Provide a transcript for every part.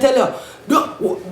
tell you,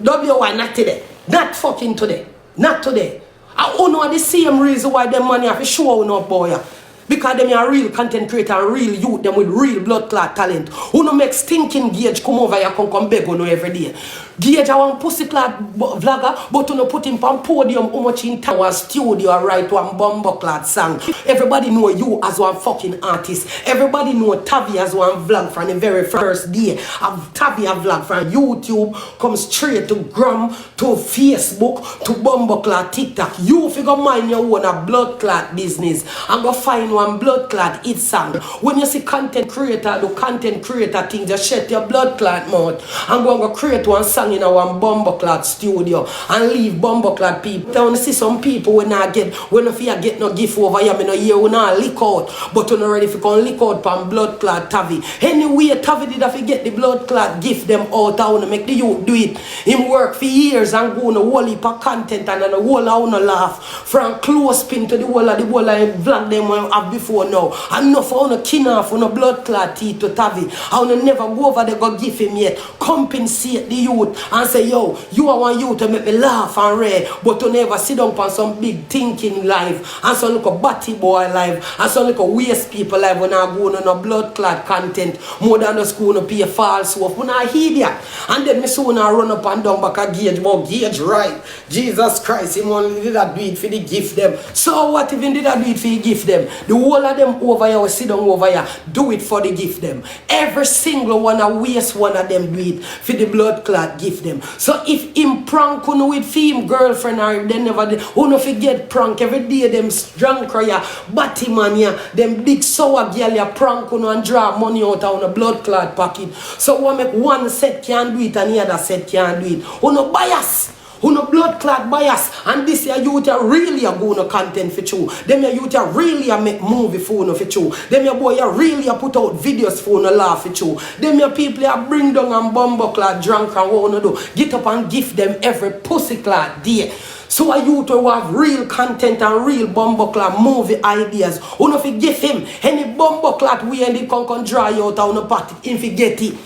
WY not today. Not fucking today. Not today. I don't know the same reason why them money have to show no boy. Because them are real content creator and real youth, them with real blood clot talent. Who no make stinking Gage come over here come beg on every day. Gage I want pussy clot vlogger, but you no put him on podium how much in tower studio or write one bumbo clot song. Everybody know you as one fucking artist. Everybody know Tavii as one vlog from the very first day. Tavii a vlog from YouTube, come straight to Gram, to Facebook, to bumbo clot TikTok. You figure mind your own a blood clot business and go find one blood clot it song. When you see content creator do content creator thing, just shut your blood clot mouth and go create one song in our bumbo clot studio and leave bumbo clot people. I want to see some people when I get get no gift over here, me no hear when I lick out, but you not ready for come lick out from blood clot Tavii. Anyway, Tavii did have to get the blood clot gift them out. I want to make the youth do it. Him work for years and go on a whole heap of content and a whole I want to laugh from close pin to the whole of vlog them have before now. Enough I want to kin off on a blood clot teeth to Tavii. I want to never go over there go give him yet. Compensate the youth and say, yo, you are one youth to make me laugh and rare, but to never sit down on some big thinking live and some little batty boy live and some little waste people live when I go on a blood clot content more than the school no pay false off. When I hear that and then me soon I run up and down back a Gage, but Gage right. Jesus Christ, him only did that do it for the gift them. So what even did I do it for the gift them? The whole of them over here will sit down over here, do it for the gift them. Every single one of waste one of them do it for the blood clot gift them. So if him prank on with him girlfriend or if they never did, who no forget prank every day them drunk cry, batty man ya, them big sour girl ya prank on and draw money out on a blood clot pocket. So one make one set can do it and the other set can do it. Who no bias. Who no blood clot bias, and this year youth are really a go no content for you. Them your youth are really a make movie for no for you. Them your boy are really a put out videos for no laugh for you. Them your people are bring down and bumbo clot drunk and what no do. Get up and give them every pussy clot day. So a youth who have real content and real bumbo clot movie ideas. Who no fi give him any bumbo clot we and the can dry out on a party if he get it.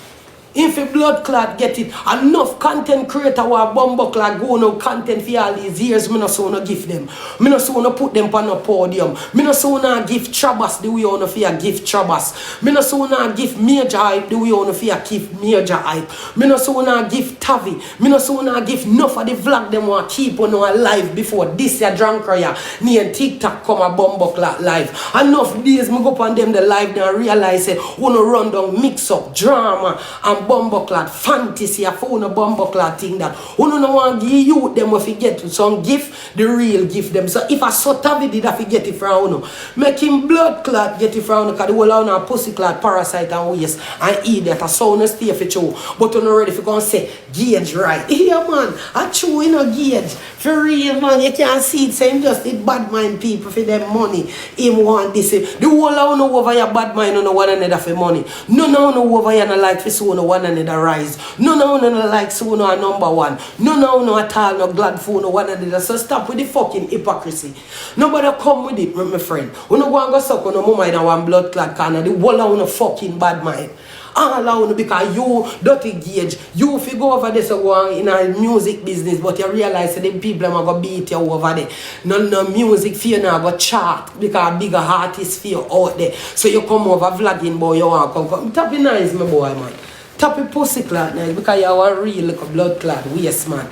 If a blood clot get it, enough content creator who are bumbo clot go no content for all these years, me no so no give them. Me no so no put them on a podium. Me no so no give Trabas the way on fear give Trabas. Me no so no give major hype the way on fear give major hype. Me no so no give Tavii. Me no so no give enough of the vlog them want keep on alive before this year drunk cry near TikTok come a bumbo clot live. Enough days me go up on them the live and realize say wanna run down mix up drama and bumbo clot fantasy a phone a bumbo clot thing that who no want give you them if you get some gift the real gift them. So if I saw Tavii did I get it from you make him blood clot get it from you because the whole of pussy clot parasite and waste and eat that a sound stay for you but you not ready for going say Gage right here man I chew you know Gage for real man you can't see it say him just it bad mind people for them money him want this the whole of you over your bad mind you know one another for money no over here no like for so no one another rise. No like so no number one. No at all no glad for no one another. So stop with the fucking hypocrisy. Nobody come with it, my friend. We no go and go suck on no mama in one blood clot corner. The whole of no fucking bad mind. All out because you dirty Gage. You figure over this in a music business, but you realize that the people are gonna beat you over there. No music for you now go chart because bigger artists for you out there. So you come over vlogging boy, you want to come. Tap it nice, my boy man. Tap a pussy clot nice because you are a real like a blood clot waste man.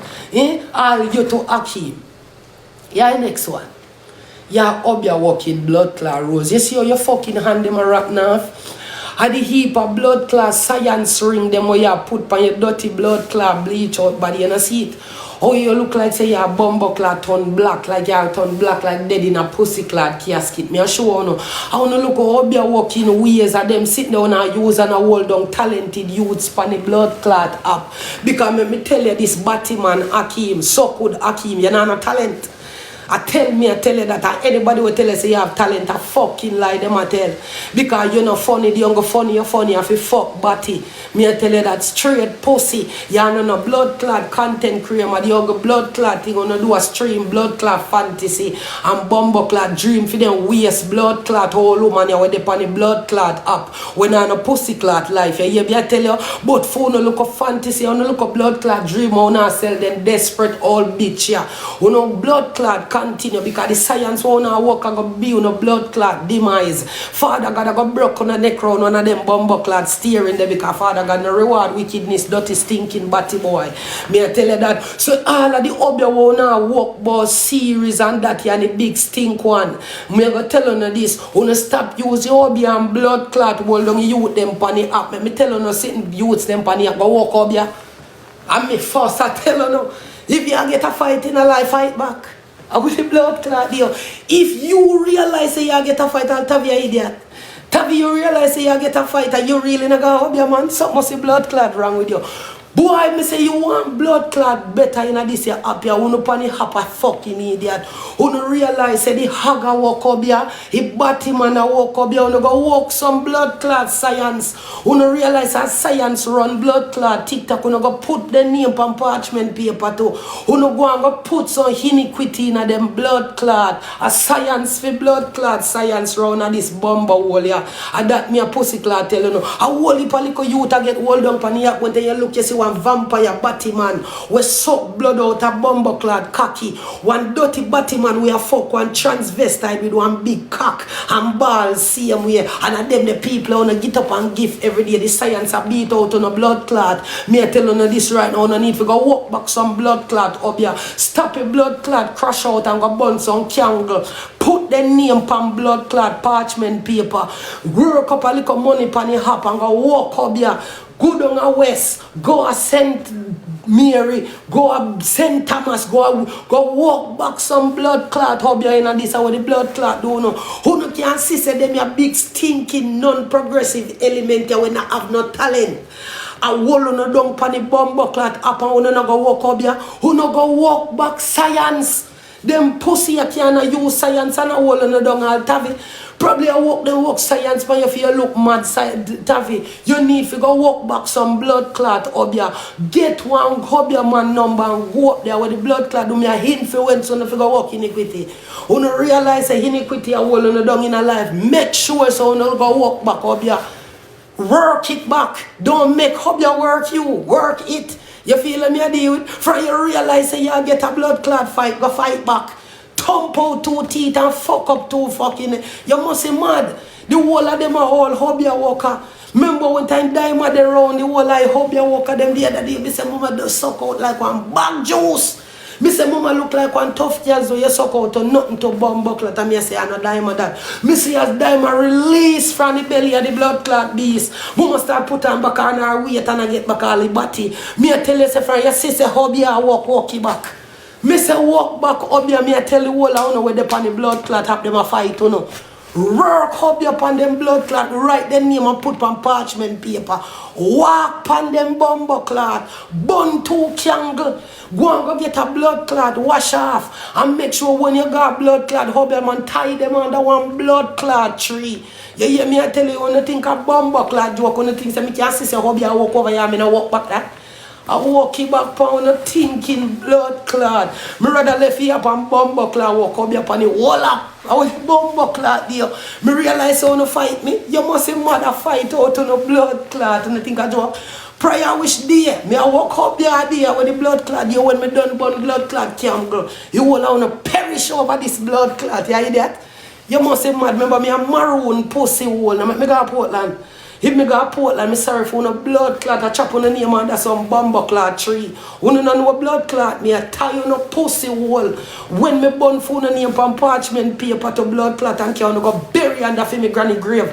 All you to Akeem. Yeah, next one. Yeah, up your walking blood clot rose. You see how your fucking hand them a rap now? And the heap of blood clot science ring them where you put on your dirty blood clot bleach out body and you see it. Oh, you look like say you're bumbo clot turn black, like you're turn black like dead in a pussy clot casket. Me I show you. I wanna look how you're walking ways of them sitting down and use and hold down talented youths on the blood clot up. Because me tell you this Batman Akeem, so good Akeem, you're not a talent. I tell you that anybody will tell you say you have talent, I fucking lie them I tell. Because you're not funny, the younger funny, you're funny, if you fuck body. Me I tell you that straight pussy. You're not a blood clot content creator, the younger blood clot thing gonna do a stream blood clot fantasy and bumbo clot dream for them waste blood clot whole woman you with the on the blood clot up. When I'm a pussy clot life, you hear me I tell you, but for no look a fantasy, no look a blood clot dream, I wanna sell them desperate old bitch yeah. You know blood clot continue because the science wanna work and go be on a blood clot demise. Father God I got broke on a neck round one of them bumbo clot steering there because Father God no reward wickedness, dirty stinking batty boy. Me I tell you that. So all of the obia wanna work boss series and that and the big stink one. Me I go tell you this, wanna stop use the obia and blood clot hold on youth them pan the app. Me tell you sitting youths them pan the app go walk obia. And me first I tell you if you get a fight in a life, fight back. I with the blood clot deal. If you realize that you get a fight, I'll Tavii an idiot. Tavii, you realize that you get a fight and you really not gonna help your man. Something must be blood clot wrong with you. Boy, me say you want blood clot better in this year up here. Who no pan the hap a fucking idiot. Who no realize that the hagga walk up here, the Batman a walk up here. Who no go walk some blood clot science. Who no realize that science run blood clot TikTok. Who no go put the name on parchment paper too. Who no go and go put some iniquity in them blood clot. A science for blood clot science round at this bomber hole here. And that me a pussy clot tell you no. A whole heap of little youth a get hold on pan here when they look you see one vampire Batman we suck blood out a bumbo clad cocky. One dirty Batman we a fuck one transvestite with one big cock and balls same way. And them the people wanna get up and give every day. The science a beat out on a blood clot. Me I tell you this right now, no need to go walk back some blood clot up here. Stop a blood clot crash out and go burn some candle. Put the name pan blood clot parchment paper. Work up a little money pan the hop and go walk up here. Go down a West, go a St. Mary, go a St. Thomas, go walk back some blood clot up here in this how the blood clot do no. Who no can see say them a big stinking non-progressive element here when I have no talent. A whole no down pan the bumbo clot up and who no go walk up here, who no go walk back science. Them pussy you can't use science and a whole no down all Tavii. Probably I walk science but if you look mad Tavii, you need to go walk back some blood clot up here. Get one hub your man number and go up there where the blood clot do me a influence so if you go walk iniquity. You don't realize that iniquity a whole no down in a life. Make sure so you don't go walk back up here. Work it back. Don't make hub your work you. Work it. You feel me a deal with? For you realize that you get a blood clot fight, go fight back. Thump out 2 teeth and fuck up 2 fucking. You must be mad. The whole of them are all hobby walker. Remember when time diamond around the whole I hobby walker them the other day. Me say mama do suck out like one bag juice. Me say mama look like one tough girl so you suck out to nothing to bomb bucklet and me say I no diamond that. Me see as diamond release from the belly of the blood clot beast. Mama start put on back on her weight and I get back all the body. Me I tell you say from your sister hobby I walk it back. Me say walk back up here, me I tell you all I know where they pan the blood clot have them a fight, you know. Work up here upon them blood clot, write them name and put on parchment paper. Walk upon them bumbo clot, burn 2 candle. Go and go get a blood clot, wash off. And make sure when you got blood clot, hub them and tie them under one blood clot tree. You hear me I tell you when you think of bumbo clot joke, when you think that me can see your hubby and walk over here, I mean I walk back there. I walk it back on a thinking blood clot. Me rather left here up and bumbo clot walk up here upon the wall up. I was bumbo clot there. Me realize how you fight me. You must say mother fight out on a blood clot. And I think I joke. Prayer wish there. Me I walk up there with the blood clot. You when me done burn blood clot candle. You will want to perish over this blood clot. You hear that? You must say mad. Remember me a maroon pussy hole. Now me go to Portland. If me go to Portland, me sorry for no blood clot, I chop on the name under some bumbo clot tree. When you know blood clot, me I tie on a pussy hole. When me burn for the name on parchment paper to blood clot and can go bury under for me granny grave.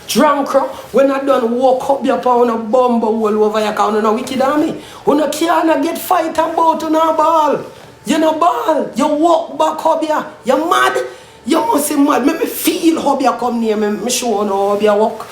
Drunk, when I done walk up here on a bumbo hole over here, because you know wicked on me. When you can't get fight about you no ball. You no ball. You walk back up here. You mad? You must be mad. Make me feel how you come near me. Me show you how you walk.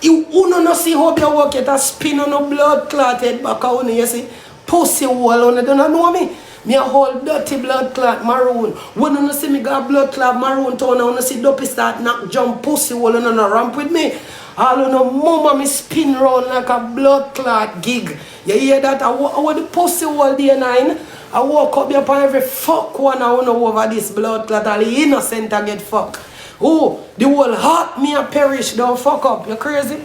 You don't see how you walk, you spin on a blood clotted back on you see. Pussy wall on you don't know me. Me a whole dirty blood clot maroon. When you see me got blood clot maroon town, when you see dopey start knock jump pussy hole and no ramp with me. All you know, mama me spin round like a blood clot gig. You hear that? I want the pussy hole day 9. I walk up here upon every fuck one I want to over this blood clot. All the innocent I get fuck. Oh, the whole heart me a perish. Don't fuck up. You crazy?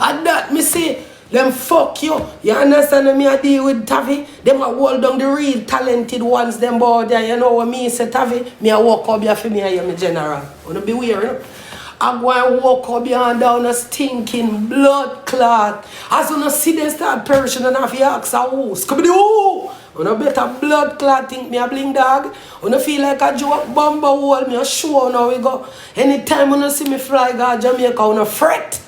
And that me say, them fuck you. You understand me I deal with Tavii? Them a hold down the real talented ones, them boy there. You know what me say Tavii? Me a walk up here for me I am a general. Wanna be weird, you know? I'm going to walk up here and down a stinking blood clot. As you see them start perishing and have to ask a who? Scooby-Doo! When I better blood clot think me a bling dog. When I feel like a joke bomber hole, me a show now we go. Anytime when I see me fly go Jamaica, when I fret.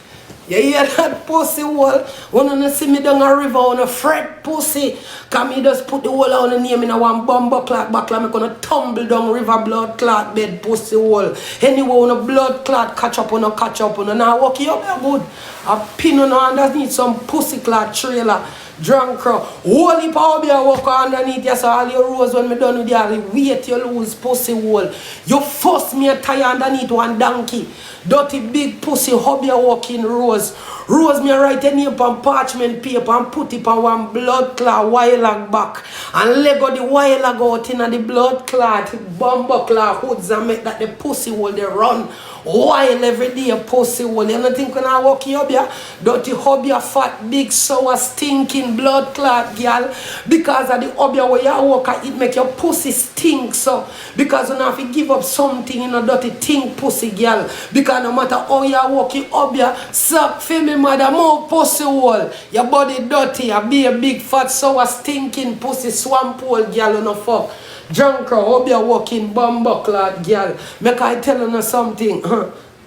You hear that pussy hole? When you see me down a river on a fret pussy. Cause me just put the hole on the name in a one bomber clot back like me gonna tumble down river blood clot bed pussy hole. Anyway when a blood clot catch up on a now walk you up there good. A pin on underneath some pussy clot trailer. Drunk crowd. Holy power be a walk underneath you so all your rose when me done with you wait you lose pussy hole. You force me a tire underneath one donkey. Dirty big pussy hobby a walking rose. Rose me a write a name on parchment paper and put it on one blood clot while back. And lego the while out in the blood clot bomber clot hoods and make that the pussy hole they run. While every day a pussy hole. You don't think when I walk you up here, dirty hobby a fat, big, sour, stinking blood clot girl. Because of the hobby where you walk it make your pussy stink so. Because you have to give up something in a dirty thing pussy girl. Because no matter how you walk you up here, suck for me mother more pussy hole. Your body dirty, you be a big, fat, sour, stinking pussy swamp hole girl you no fuck. Drunk how be a walking bomber clad girl. Make I tell you something.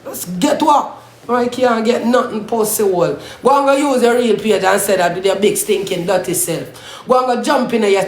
Let's get what? I can't get nothing pussy hole. Go and go use your real page and say that with your big stinking dirty self. Go and go jump in your